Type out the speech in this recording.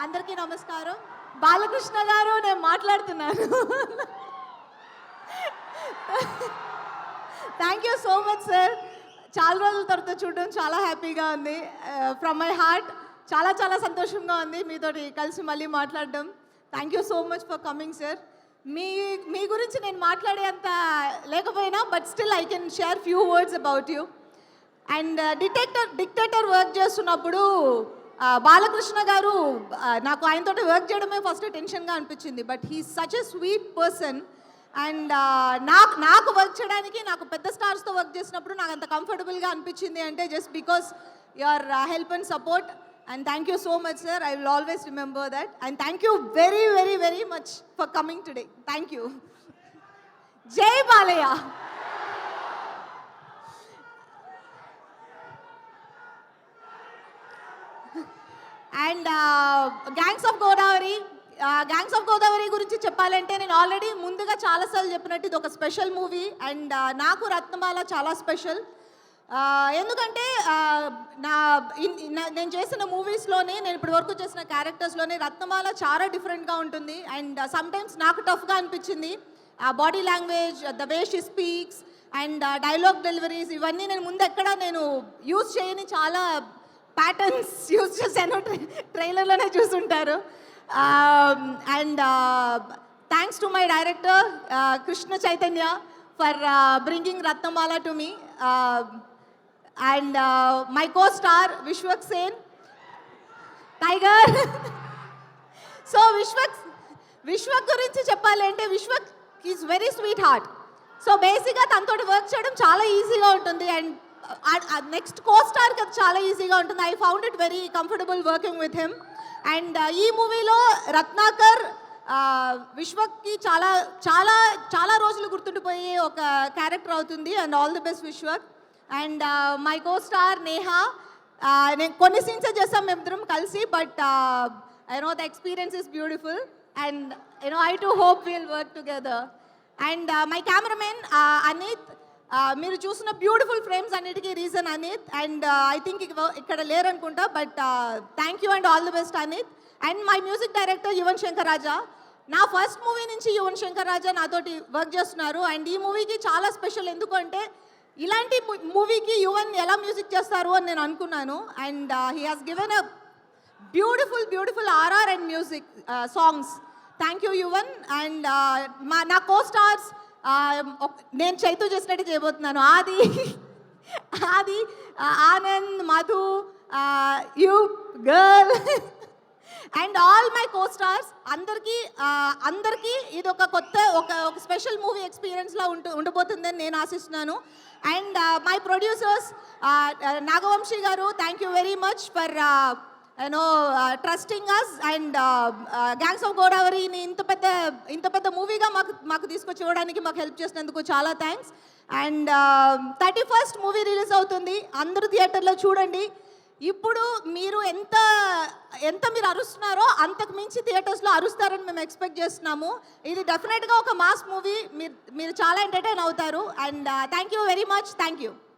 అందరికీ నమస్కారం. బాలకృష్ణ గారు నేను మాట్లాడుతున్నాను. Thank you so much sir. చాలా రోజుల తర్వాత చూడడం చాలా హ్యాపీగా ఉంది. ఫ్రమ్ మై హార్ట్ చాలా చాలా సంతోషంగా ఉంది మీతోటి కలిసి మళ్ళీ మాట్లాడడం. Thank you so much for coming sir. మీ మీ గురించి నేను మాట్లాడేంత లేకపోయినా but still I can share few words about you. And dictator work చేస్తున్నప్పుడు బాలకృష్ణ గారు నాకు ఆయనతో వర్క్ చేయడమే ఫస్ట్ టెన్షన్గా అనిపించింది. But he such a sweet person. And నాకు వర్క్ చేయడానికి నాకు పెద్ద స్టార్స్తో వర్క్ చేసినప్పుడు నాకు అంత కంఫర్టబుల్గా అనిపించింది అంటే just because your help and support. And thank you so much sir. I will always remember that. And thank you very very very much for coming today. Thank you. Jai Balayya. And gangs of Godavari గురించి చెప్పాలంటే నేను already ముందుగా చాలాసార్లు చెప్పినట్టు ఇది ఒక special movie. And నాకు రత్నమాల చాలా స్పెషల్. ఎందుకంటే నేను చేసిన మూవీస్లోనే నేను ఇప్పటి వరకు చేసిన క్యారెక్టర్స్లోనే రత్నమాల చాలా డిఫరెంట్గా ఉంటుంది. అండ్ సమ్టైమ్స్ నాకు టఫ్గా అనిపించింది. Body language, the way she speaks and dialogue deliveries ఇవన్నీ నేను ముందు ఎక్కడ నేను యూజ్ చేయని చాలా ప్యాటర్న్స్ యూజ్ చేశాను. ట్రైలర్లోనే చూసుంటారు. And thanks to my director Krishna Chaitanya for bringing Ratnamala to me. And my co star Vishwak Sen tiger. So Vishwak గురించి చెప్పాలి అంటే Vishwak is very sweet heart. So బేసిక్గా తనతో వర్క్ చేయడం చాలా ఈజీగా ఉంటుంది. అండ్ నెక్స్ట్ కో స్టార్కి అది చాలా ఈజీగా ఉంటుంది. I found it very comfortable working with him. And ఈ మూవీలో రత్నాకర్ విశ్వక్కి చాలా చాలా చాలా రోజులు గుర్తుండిపోయే ఒక క్యారెక్టర్ అవుతుంది. And all the best Vishwak. And my co star Neha. నేను కొన్ని సీన్సే చేస్తాం మేమిద్దరం కలిసి. But I know the experience is beautiful. And I too hope will work together. And my cameraman Anith. మీరు చూసిన బ్యూటిఫుల్ ఫ్రేమ్స్ అన్నిటికీ reason Anith. And I think ఇక్కడ లేరనుకుంటా. But thank you and all the best Anith. And my music director Yuvan Shankar Raja. నా first movie నుంచి యువన్ శంకర్ రాజా నాతోటి work చేస్తున్నారు. And ఈ మూవీకి చాలా స్పెషల్. ఎందుకంటే ఇలాంటి మూవీకి యువన్ ఎలా మ్యూజిక్ చేస్తారు అని నేను అనుకున్నాను. And he has given a beautiful RR and music songs. Thank you Yuvan. And నా కో స్టార్స్ నేను చైతు చేసినట్టు చేయబోతున్నాను. Aadi Anand, Madhu, you girl and all my co stars అందరికీ ఇది ఒక కొత్త ఒక స్పెషల్ మూవీ ఎక్స్పీరియన్స్లా ఉండబోతుందని నేను ఆశిస్తున్నాను. And my producers Nagavamsi garu, thank you very much for trusting us. And gangs of గోదావరిని ఇంత పెద్ద మూవీగా మాకు తీసుకొచ్చి ఇవ్వడానికి మాకు హెల్ప్ చేసినందుకు చాలా thanks. And 31st movie release అవుతుంది. అందరూ థియేటర్లో చూడండి. ఇప్పుడు మీరు ఎంత మీరు అరుస్తున్నారో అంతకు మించి థియేటర్స్లో అరుస్తారని మేము ఎక్స్పెక్ట్ చేస్తున్నాము. ఇది డెఫినెట్గా ఒక మాస్ మూవీ. మీరు చాలా ఎంటర్టైన్ అవుతారు. And thank you very much. Thank you.